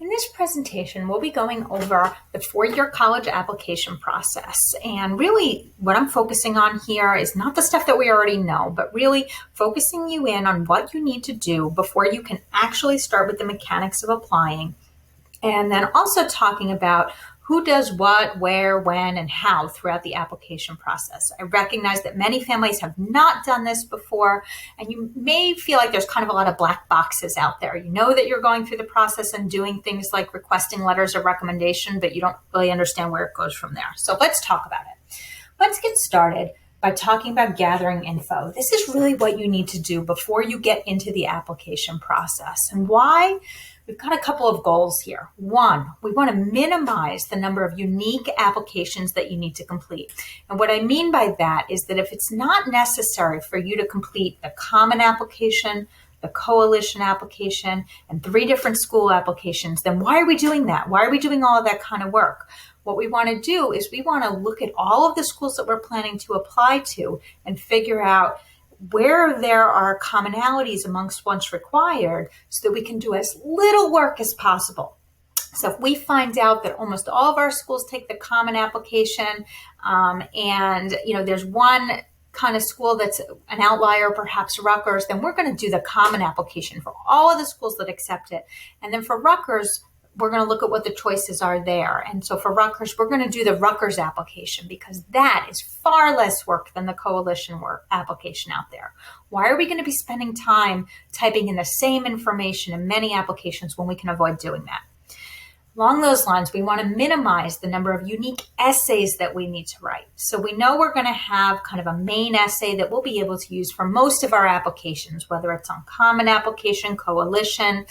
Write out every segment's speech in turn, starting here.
In this presentation, we'll be going over the four-year college application process. And really what I'm focusing on here is not the stuff that we already know, but really focusing you in on what you need to do before you can actually start with the mechanics of applying. And then also talking about who does what, where, when, and how throughout the application process. I recognize that many families have not done this before, and you may feel like there's kind of a lot of black boxes out there. You know that you're going through the process and doing things like requesting letters of recommendation, but you don't really understand where it goes from there. So let's talk about it. Let's get started by talking about gathering info. This is really what you need to do before you get into the application process. And why? We've got a couple of goals here. One, we want to minimize the number of unique applications that you need to complete. And what I mean by that is that if it's not necessary for you to complete the common application, the coalition application, and 3 different school applications, then why are we doing that? Why are we doing all of that kind of work? What we want to do is we want to look at all of the schools that we're planning to apply to and figure out where there are commonalities amongst what's required so that we can do as little work as possible. So if we find out that almost all of our schools take the common application and there's one kind of school that's an outlier, perhaps Rutgers, then we're going to do the common application for all of the schools that accept it. And then for Rutgers, we're going to look at what the choices are there. And so for Rutgers, we're going to do the Rutgers application because that is far less work than the coalition work application out there. Why are we going to be spending time typing in the same information in many applications when we can avoid doing that? Along those lines, we want to minimize the number of unique essays that we need to write. So we know we're going to have kind of a main essay that we'll be able to use for most of our applications, whether it's on common application, coalition,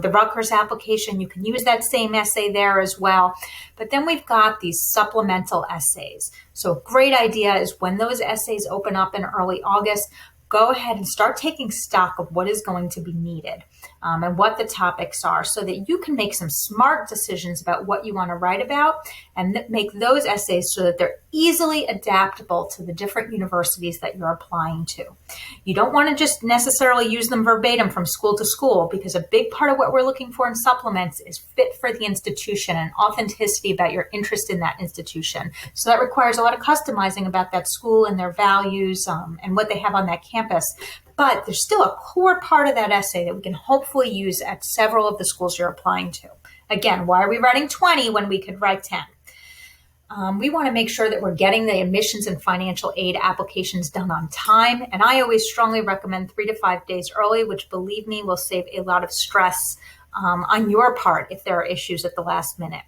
the Rutgers application, you can use that same essay there as well. But then we've got these supplemental essays. So a great idea is when those essays open up in early August, go ahead and start taking stock of what is going to be needed and what the topics are so that you can make some smart decisions about what you want to write about and make those essays so that they're easily adaptable to the different universities that you're applying to. You don't want to just necessarily use them verbatim from school to school because a big part of what we're looking for in supplements is fit for the institution and authenticity about your interest in that institution. So that requires a lot of customizing about that school and their values and what they have on that campus. But there's still a core part of that essay that we can hopefully use at several of the schools you're applying to. Again, why are we writing 20 when we could write 10? We want to make sure that we're getting the admissions and financial aid applications done on time. And I always strongly recommend 3 to 5 days early, which believe me will save a lot of stress on your part if there are issues at the last minute.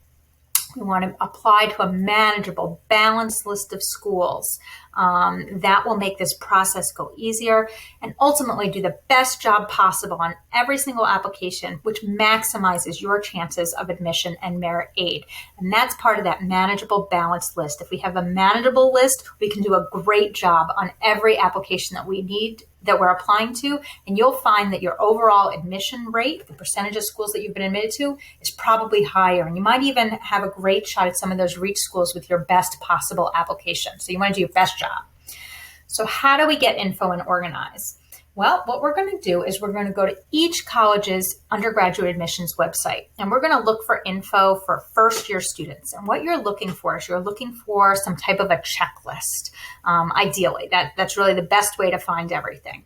We want to apply to a manageable, balanced list of schools. That will make this process go easier and ultimately do the best job possible on every single application, which maximizes your chances of admission and merit aid. And that's part of that manageable, balanced list. If we have a manageable list, we can do a great job on every application that we need that we're applying to, and you'll find that your overall admission rate, the percentage of schools that you've been admitted to, is probably higher. And you might even have a great shot at some of those reach schools with your best possible application. So you want to do your best job. So how do we get info and organize? Well, what we're going to do is we're going to go to each college's undergraduate admissions website, and we're going to look for info for first-year students. And what you're looking for is you're looking for some type of a checklist, ideally. That's really the best way to find everything.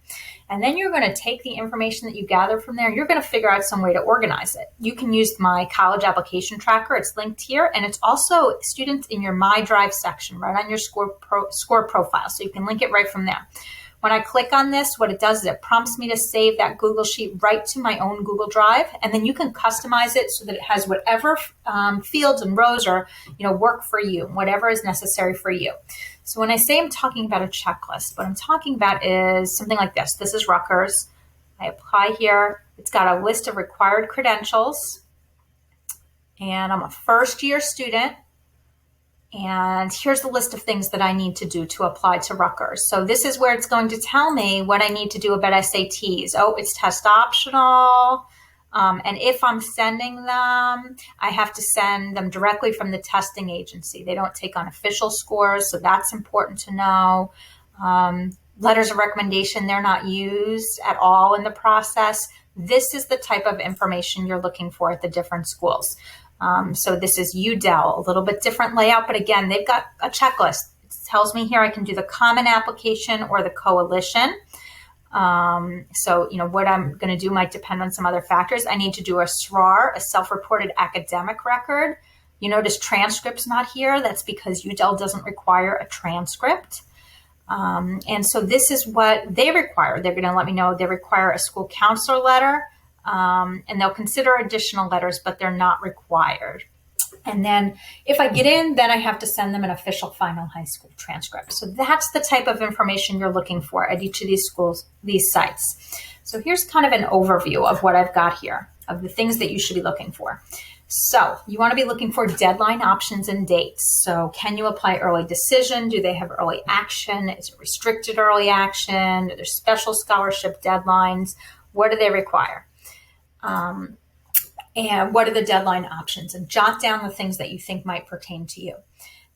And then you're going to take the information that you gather from there, and you're going to figure out some way to organize it. You can use my college application tracker. It's linked here, and it's also students in your My Drive section right on your SCOIR profile, so you can link it right from there. When I click on this, what it does is it prompts me to save that Google Sheet right to my own Google Drive, and then you can customize it so that it has whatever fields and rows are, work for you, whatever is necessary for you. So when I say I'm talking about a checklist, what I'm talking about is something like this. This is Rutgers. I apply here. It's got a list of required credentials, and I'm a first-year student. And here's the list of things that I need to do to apply to Rutgers. So this is where it's going to tell me what I need to do about SATs. Oh, it's test optional. And if I'm sending them, I have to send them directly from the testing agency. They don't take on official scores, so that's important to know. Letters of recommendation, they're not used at all in the process. this is the type of information you're looking for at the different schools. So this is UDEL, a little bit different layout, but again, they've got a checklist. It tells me here I can do the common application or the coalition. So, what I'm going to do might depend on some other factors. I need to do a SRAR, a self-reported academic record. You notice transcripts not here. That's because UDEL doesn't require a transcript. And so this is what they require. They're going to let me know they require a school counselor letter, and they'll consider additional letters, but they're not required. And then if I get in, then I have to send them an official final high school transcript. So that's the type of information you're looking for at each of these schools, these sites. So here's kind of an overview of what I've got here, of the things that you should be looking for. So you want to be looking for deadline options and dates. So can you apply early decision? Do they have early action? Is it restricted early action? Are there special scholarship deadlines? What do they require? And what are the deadline options? And jot down the things that you think might pertain to you.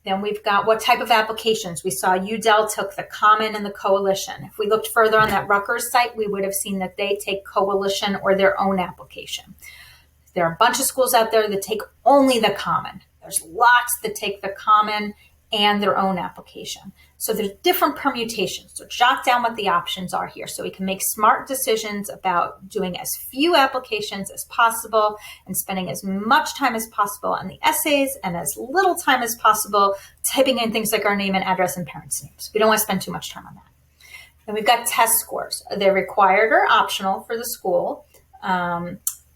Then we've got what type of applications. We saw UDEL took the common and the coalition. If we looked further on that Rutgers site, we would have seen that they take coalition or their own application. There are a bunch of schools out there that take only the common. There's lots that take the common and their own application. So there's different permutations. So jot down what the options are here so we can make smart decisions about doing as few applications as possible and spending as much time as possible on the essays and as little time as possible typing in things like our name and address and parents' names. We don't want to spend too much time on that. Then we've got test scores. They're required or optional for the school.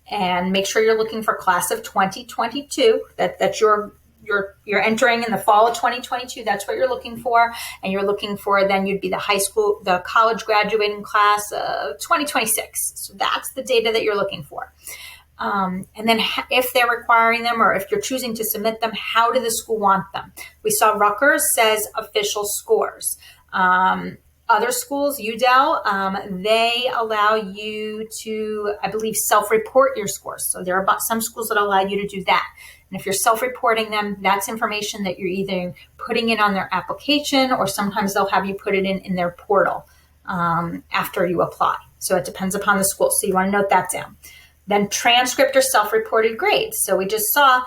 And make sure you're looking for class of 2022. That's you're entering in the fall of 2022. That's what you're looking for. And you're looking for, then you'd be the college graduating class of 2026. So that's the data that you're looking for. And then if they're requiring them or if you're choosing to submit them, how do the school want them? We saw Rutgers says official scores. Other schools, UDEL, they allow you to, I believe, self-report your scores. So there are some schools that allow you to do that. And if you're self-reporting them, that's information that you're either putting in on their application or sometimes they'll have you put it in their portal after you apply. So it depends upon the school. So you want to note that down. Then transcript or self-reported grades. So we just saw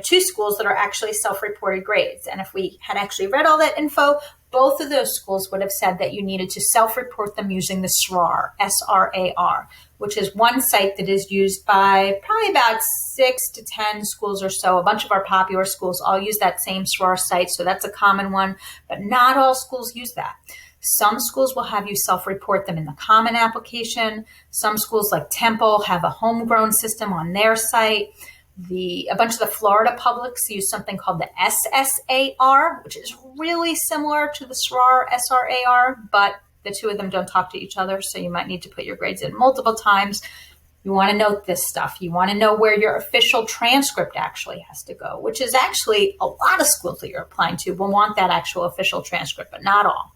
two schools that are actually self-reported grades. And if we had actually read all that info, both of those schools would have said that you needed to self-report them using the SRAR, S-R-A-R, which is one site that is used by probably about 6 to 10 schools or so. A bunch of our popular schools all use that same SRAR site, so that's a common one, but not all schools use that. Some schools will have you self-report them in the common application. Some schools like Temple have a homegrown system on their site. A bunch of the Florida publics use something called the SSAR, which is really similar to the SRAR, SRAR, but the two of them don't talk to each other, so you might need to put your grades in multiple times. You want to note this stuff. You want to know where your official transcript actually has to go, which is actually a lot of schools that you're applying to will want that actual official transcript, but not all.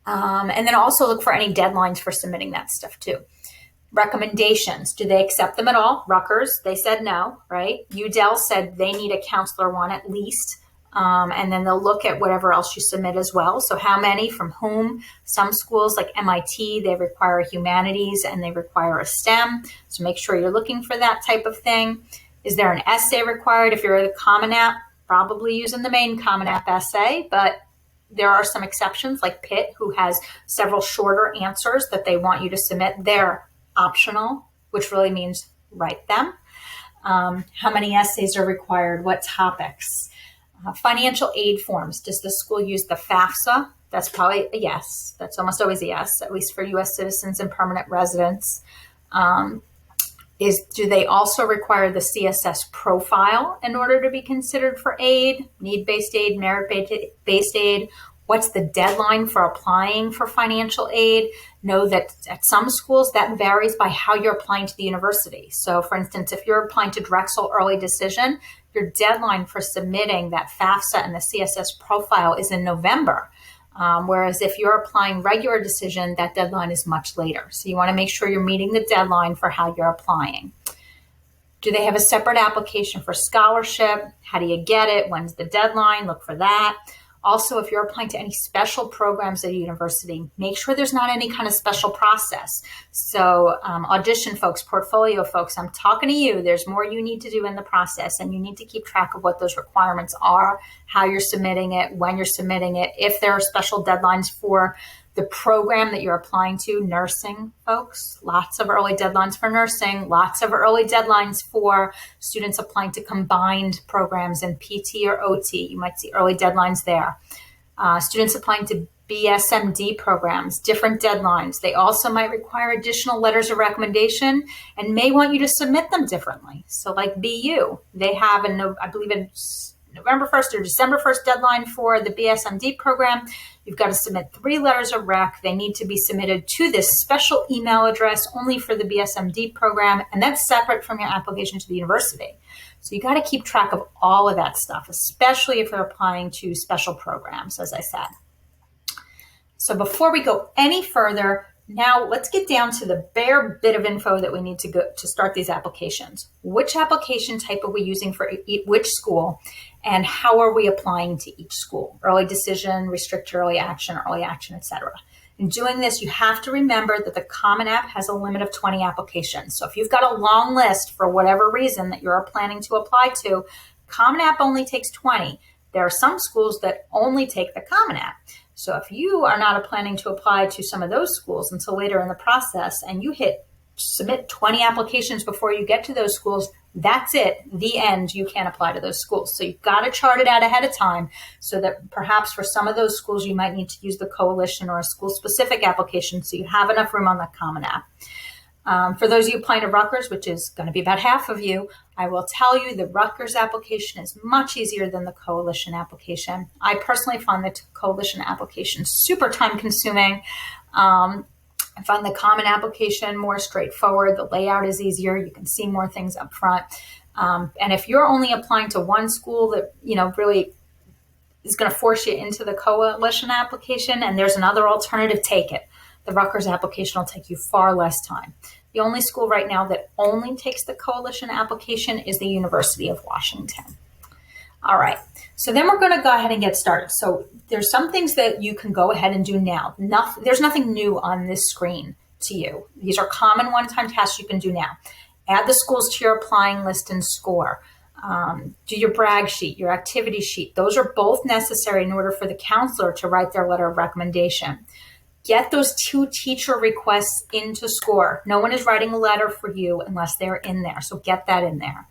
And then also look for any deadlines for submitting that stuff too. Recommendations, do they accept them at all? Rutgers, they said no, right? UDEL said they need a counselor one at least. And then they'll look at whatever else you submit as well. So how many, from whom? Some schools like MIT, they require humanities and they require a STEM. So make sure you're looking for that type of thing. Is there an essay required? If you're the Common App, probably using the main Common App essay, but there are some exceptions like Pitt, who has several shorter answers that they want you to submit. They're optional, which really means write them. How many essays are required? What topics? Financial aid forms. Does the school use the FAFSA? That's probably a yes. That's almost always a yes, at least for U.S. citizens and permanent residents. Do they also require the CSS profile in order to be considered for aid? Need-based aid, merit-based aid? What's the deadline for applying for financial aid? Know that at some schools that varies by how you're applying to the university. So for instance, if you're applying to Drexel Early Decision, your deadline for submitting that FAFSA and the CSS profile is in November. Whereas if you're applying regular decision, that deadline is much later. So you want to make sure you're meeting the deadline for how you're applying. Do they have a separate application for scholarship? How do you get it? When's the deadline? Look for that. Also, if you're applying to any special programs at a university, make sure there's not any kind of special process. So audition folks, portfolio folks, I'm talking to you. There's more you need to do in the process, and you need to keep track of what those requirements are, how you're submitting it, when you're submitting it, if there are special deadlines for the program that you're applying to. Nursing folks, lots of early deadlines for nursing, lots of early deadlines for students applying to combined programs in PT or OT. You might see early deadlines there. Students applying to BSMD programs, different deadlines. They also might require additional letters of recommendation and may want you to submit them differently. So like BU, they have, I believe it's November 1st or December 1st deadline for the BSMD program. You've got to submit 3 letters of rec. They need to be submitted to this special email address only for the BSMD program, and that's separate from your application to the university. So you got to keep track of all of that stuff, especially if you're applying to special programs, as I said. So before we go any further, now let's get down to the bare bit of info that we need to go to start these applications. Which application type are we using for which school, and how are we applying to each school? Early decision, restricted early action, etc. In doing this, you have to remember that the Common App has a limit of 20 applications. So if you've got a long list for whatever reason that you're planning to apply to, Common App only takes 20. There are some schools that only take the Common App. So if you are not planning to apply to some of those schools until later in the process, and you hit submit 20 applications before you get to those schools, that's it, the end. You can't apply to those schools. So you've got to chart it out ahead of time so that perhaps for some of those schools, you might need to use the coalition or a school-specific application so you have enough room on the Common App. For those of you applying to Rutgers, which is going to be about half of you, I will tell you the Rutgers application is much easier than the coalition application. I personally find the coalition application super time consuming. I find the common application more straightforward. The layout is easier. You can see more things up front. And if you're only applying to one school that, really is going to force you into the coalition application and there's another alternative, take it. The Rutgers application will take you far less time. The only school right now that only takes the coalition application is the University of Washington. All right, so then we're going to go ahead and get started. So there's some things that you can go ahead and do now. There's nothing new on this screen to you. These are common one-time tasks you can do now. Add the schools to your applying list in SCOIR. Do your brag sheet, your activity sheet. Those are both necessary in order for the counselor to write their letter of recommendation. Get those 2 teacher requests into SCOIR. No one is writing a letter for you unless they're in there, so get that in there.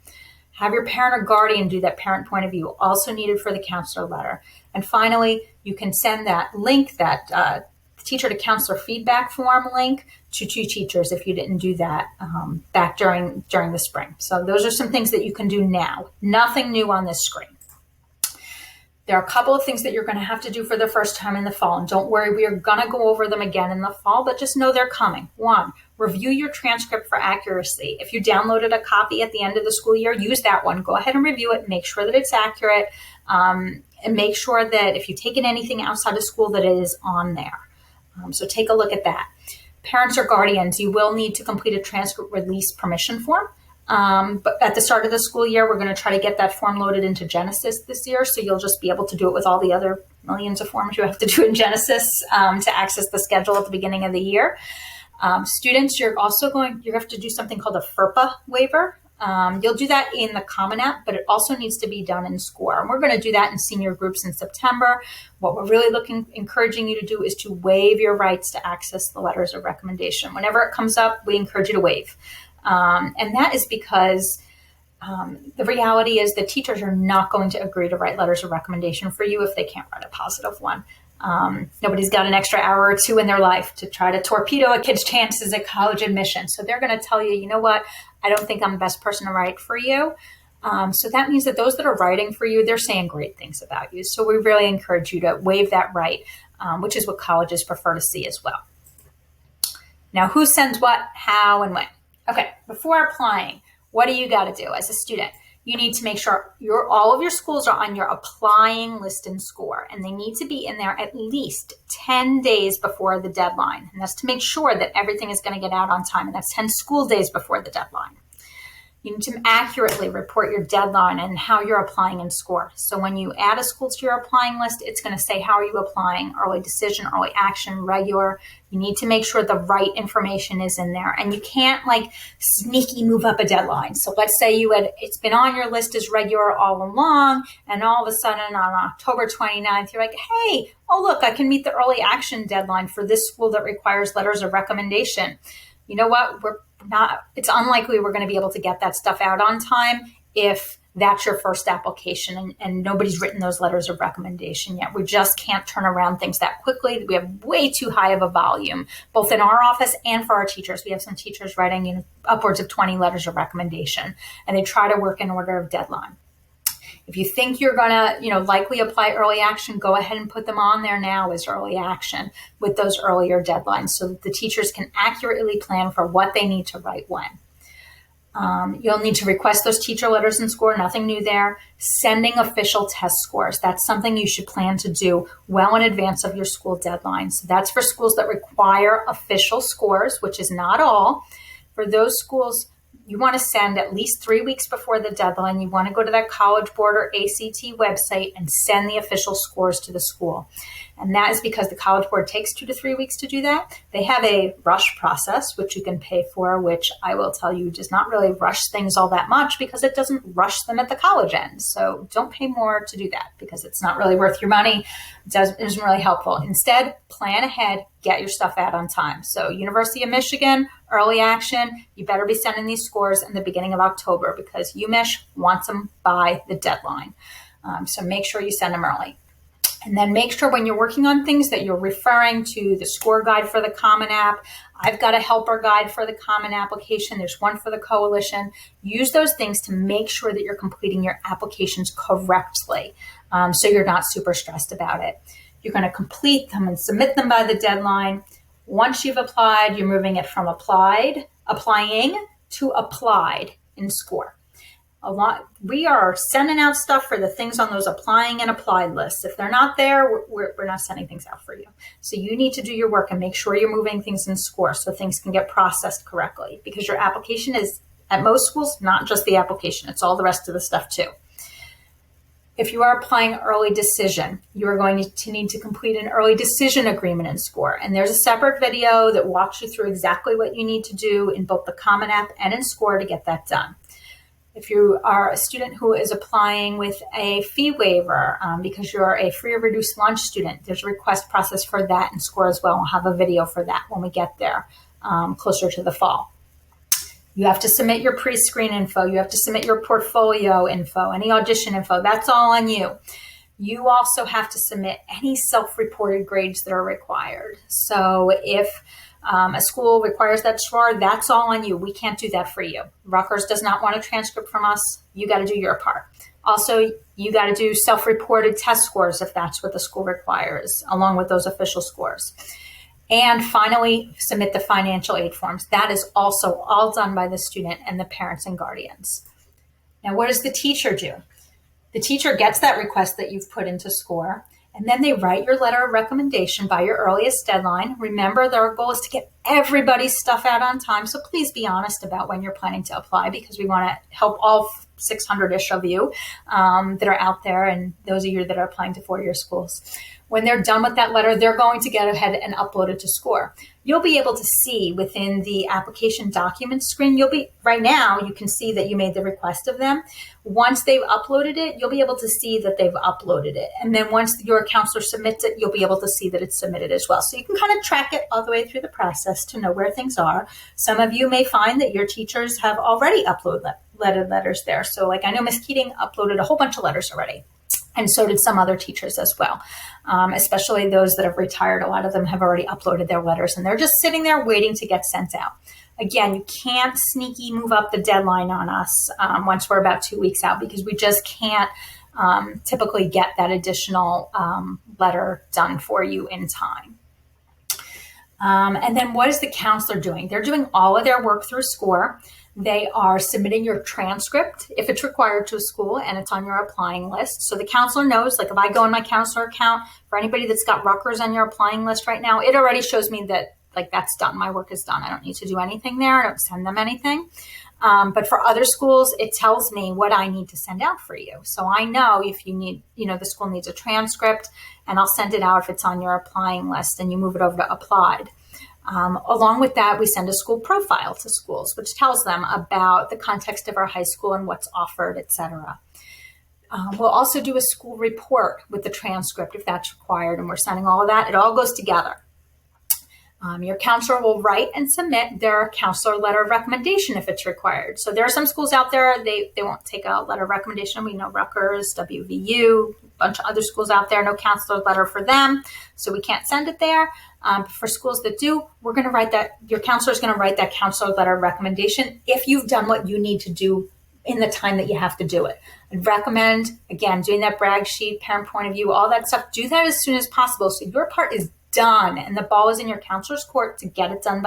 Have your parent or guardian do that parent point of view, also needed for the counselor letter. And finally, you can send that link, that teacher to counselor feedback form link, to 2 teachers if you didn't do that back during the spring. So those are some things that you can do now. Nothing new on this screen. There are a couple of things that you're going to have to do for the first time in the fall. And don't worry, we are going to go over them again in the fall, but just know they're coming. 1, review your transcript for accuracy. If you downloaded a copy at the end of the school year, use that one. Go ahead and review it. Make sure that it's accurate. And make sure that if you've taken anything outside of school, that it is on there. So take a look at that. Parents or guardians, you will need to complete a transcript release permission form. But at the start of the school year, we're going to try to get that form loaded into Genesis this year. So you'll just be able to do it with all the other millions of forms you have to do in Genesis to access the schedule at the beginning of the year. Students, you have to do something called a FERPA waiver. You'll do that in the Common App, but it also needs to be done in SCOIR. And we're going to do that in senior groups in September. What we're really encouraging you to do is to waive your rights to access the letters of recommendation. Whenever it comes up, we encourage you to waive. And that is because the reality is that teachers are not going to agree to write letters of recommendation for you if they can't write a positive one. Nobody's got an extra hour or 2 in their life to try to torpedo a kid's chances at college admission. So they're going to tell you, you know what, I don't think I'm the best person to write for you. So that means that those that are writing for you, they're saying great things about you. So we really encourage you to waive that right, which is what colleges prefer to see as well. Now, who sends what, how, and when? Okay, before applying, what do you got to do as a student? You need to make sure all of your schools are on your applying list in SCOIR, and they need to be in there at least 10 days before the deadline. And that's to make sure that everything is going to get out on time, and that's 10 school days before the deadline. You need to accurately report your deadline and how you're applying in SCOIR. So when you add a school to your applying list, it's going to say, how are you applying? Early decision, early action, regular. You need to make sure the right information is in there. And you can't like sneaky move up a deadline. So let's say it's been on your list as regular all along, and all of a sudden on October 29th, you're like, hey, oh look, I can meet the early action deadline for this school that requires letters of recommendation. You know what? It's unlikely we're going to be able to get that stuff out on time if that's your first application and nobody's written those letters of recommendation yet. We just can't turn around things that quickly. We have way too high of a volume, both in our office and for our teachers. We have some teachers writing upwards of 20 letters of recommendation, and they try to work in order of deadline. If you think you're going to, likely apply early action, go ahead and put them on there now as early action with those earlier deadlines so that the teachers can accurately plan for what they need to write when. You'll need to request those teacher letters in SCOIR, nothing new there. Sending official test scores. That's something you should plan to do well in advance of your school deadline. So that's for schools that require official scores, which is not all. For those schools, you want to send at least 3 weeks before the deadline. You want to go to that College Board or ACT website and send the official scores to the school. And that is because the College Board takes 2 to 3 weeks to do that. They have a rush process, which you can pay for, which I will tell you does not really rush things all that much because it doesn't rush them at the college end. So don't pay more to do that because it's not really worth your money. It isn't really helpful. Instead, plan ahead, get your stuff out on time. So University of Michigan, early action, you better be sending these scores in the beginning of October because UMich wants them by the deadline. So make sure you send them early. And then make sure when you're working on things that you're referring to the SCOIR guide for the Common App. I've got a helper guide for the Common Application. There's one for the Coalition. Use those things to make sure that you're completing your applications correctly so you're not super stressed about it. You're going to complete them and submit them by the deadline. Once you've applied, you're moving it from applying to applied in SCOIR. We are sending out stuff for the things on those applying and applied lists. If they're not there, we're not sending things out for you. So you need to do your work and make sure you're moving things in SCOIR so things can get processed correctly because your application is, at most schools, not just the application. It's all the rest of the stuff too. If you are applying early decision, you are going to need to complete an early decision agreement in SCOIR. And there's a separate video that walks you through exactly what you need to do in both the Common App and in SCOIR to get that done. If you are a student who is applying with a fee waiver because you're a free or reduced lunch student, there's a request process for that in SCOIR as well. We'll have a video for that when we get there closer to the fall. You have to submit your pre-screen info. You have to submit your portfolio info, any audition info. That's all on you. You also have to submit any self-reported grades that are required. So if a school requires that SCOIR, that's all on you. We can't do that for you. Rutgers does not want a transcript from us. You got to do your part. Also, you got to do self-reported test scores if that's what the school requires, along with those official scores. And finally, submit the financial aid forms. That is also all done by the student and the parents and guardians. Now, what does the teacher do? The teacher gets that request that you've put into SCOIR, and then they write your letter of recommendation by your earliest deadline. Remember, their goal is to get everybody's stuff out on time, so please be honest about when you're planning to apply because we want to help all 600-ish of you that are out there and those of you that are applying to four-year schools. When they're done with that letter, they're going to get ahead and upload it to SCOIR. You'll be able to see within the application documents screen, right now, you can see that you made the request of them. Once they've uploaded it, you'll be able to see that they've uploaded it. And then once your counselor submits it, you'll be able to see that it's submitted as well. So you can kind of track it all the way through the process to know where things are. Some of you may find that your teachers have already uploaded letters there. So like I know Ms. Keating uploaded a whole bunch of letters already. And so did some other teachers as well, especially those that have retired. A lot of them have already uploaded their letters and they're just sitting there waiting to get sent out. Again, you can't sneaky move up the deadline on us once we're about 2 weeks out because we just can't typically get that additional letter done for you in time. And then what is the counselor doing? They're doing all of their work through SCOIR. They are submitting your transcript if it's required to a school and it's on your applying list. So the counselor knows, like if I go in my counselor account, for anybody that's got Rutgers on your applying list right now, it already shows me that like that's done. My work is done. I don't need to do anything there. I don't send them anything. But for other schools, it tells me what I need to send out for you. So I know if you need, the school needs a transcript, and I'll send it out if it's on your applying list, and you move it over to applied. Along with that, we send a school profile to schools, which tells them about the context of our high school and what's offered, et cetera. We'll also do a school report with the transcript if that's required, and we're sending all of that. It all goes together. Your counselor will write and submit their counselor letter of recommendation if it's required. So there are some schools out there, they won't take a letter of recommendation. We know Rutgers, WVU, a bunch of other schools out there, no counselor letter for them. So we can't send it there. For schools that do, we're going to write that, your counselor is going to write that counselor letter of recommendation if you've done what you need to do in the time that you have to do it. I'd recommend, again, doing that brag sheet, parent point of view, all that stuff. Do that as soon as possible so your part is done and the ball is in your counselor's court to get it done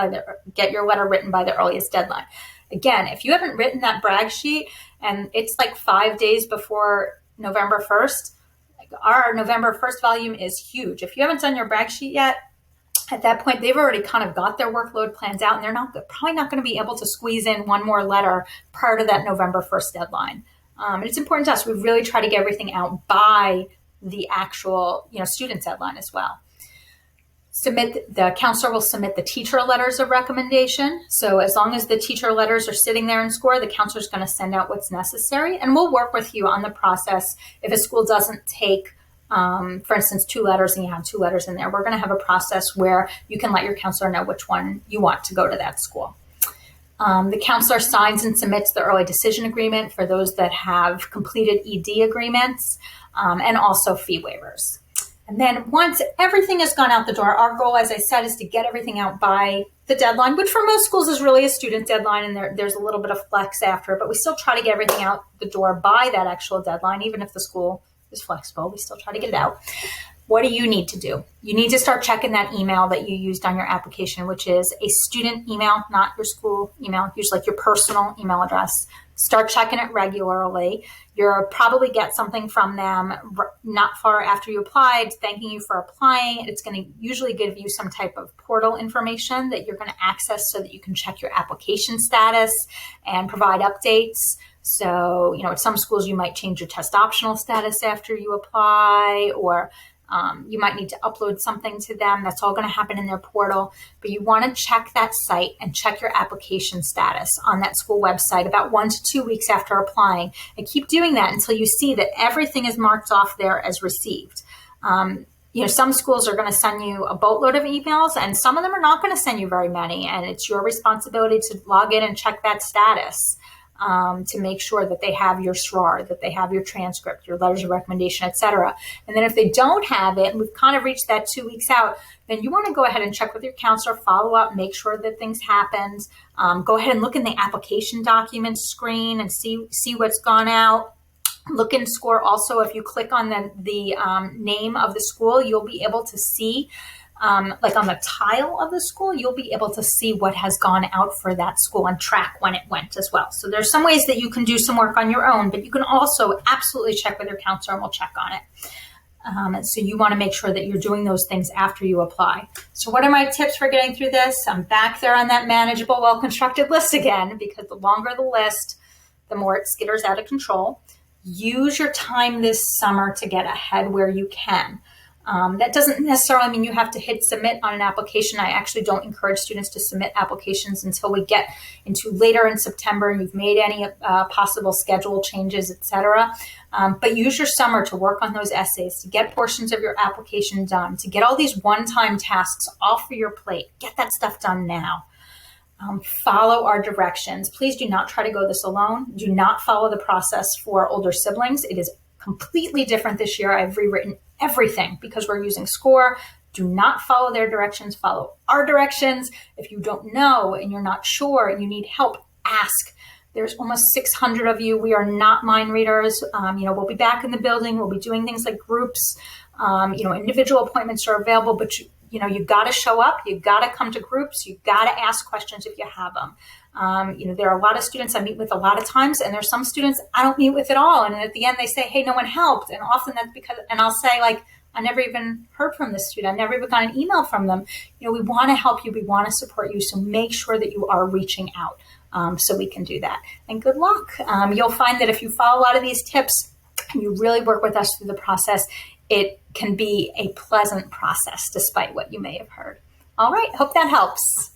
get your letter written by the earliest deadline. Again, if you haven't written that brag sheet and it's like 5 days before November 1st, our November 1st volume is huge. If you haven't done your brag sheet yet, at that point, they've already kind of got their workload plans out, and they're probably not going to be able to squeeze in one more letter prior to that November 1st deadline. And it's important to us. We really try to get everything out by the actual, student deadline as well. The counselor will submit the teacher letters of recommendation. So as long as the teacher letters are sitting there in SCOIR, the counselor is going to send out what's necessary, and we'll work with you on the process. If a school doesn't take, for instance, 2 letters and you have 2 letters in there, we're going to have a process where you can let your counselor know which one you want to go to that school. The counselor signs and submits the early decision agreement for those that have completed ED agreements, and also fee waivers. And then once everything has gone out the door, our goal, as I said, is to get everything out by the deadline, which for most schools is really a student deadline, and there's a little bit of flex after, but we still try to get everything out the door by that actual deadline. Even if the school is flexible, we still try to get it out. What do you need to do? You need to start checking that email that you used on your application, which is a student email, not your school email, usually like your personal email address. Start checking it regularly. You'll probably get something from them not far after you applied, thanking you for applying. It's going to usually give you some type of portal information that you're going to access so that you can check your application status and provide updates. So, at some schools you might change your test optional status after you apply, or you might need to upload something to them. That's all going to happen in their portal. But you want to check that site and check your application status on that school website about 1 to 2 weeks after applying. And keep doing that until you see that everything is marked off there as received. Some schools are going to send you a boatload of emails, and some of them are not going to send you very many. And it's your responsibility to log in and check that status. To make sure that they have your SRAR, that they have your transcript, your letters of recommendation, et cetera. And then if they don't have it, and we've kind of reached that 2 weeks out, then you want to go ahead and check with your counselor, follow up, make sure that things happened. Go ahead and look in the application documents screen and see what's gone out. Look in SCOIR also. If you click on the name of the school, you'll be able to see like on the tile of the school, you'll be able to see what has gone out for that school and track when it went as well. So there's some ways that you can do some work on your own, but you can also absolutely check with your counselor, and we'll check on it. So you want to make sure that you're doing those things after you apply. So what are my tips for getting through this? I'm back there on that manageable, well-constructed list again, because the longer the list, the more it skitters out of control. Use your time this summer to get ahead where you can. That doesn't necessarily mean you have to hit submit on an application. I actually don't encourage students to submit applications until we get into later in September and you've made any possible schedule changes, etc. But use your summer to work on those essays, to get portions of your application done, to get all these one-time tasks off of your plate. Get that stuff done now. Follow our directions. Please do not try to go this alone. Do not follow the process for older siblings. It is completely different this year. I've rewritten everything because we're using SCOIR. Do not follow their directions. Follow our directions. If you don't know and you're not sure and you need help, ask. There's almost 600 of you. We are not mind readers. We'll be back in the building. We'll be doing things like groups. Individual appointments are available, but you've got to show up. You've got to come to groups. You've got to ask questions if you have them. There are a lot of students I meet with a lot of times, and there's some students I don't meet with at all. And at the end, they say, hey, no one helped. And often that's because, and I'll say, like, I never even heard from this student. I never even got an email from them. We want to help you. We want to support you. So make sure that you are reaching out so we can do that. And good luck. You'll find that if you follow a lot of these tips and you really work with us through the process, it can be a pleasant process despite what you may have heard. All right. Hope that helps.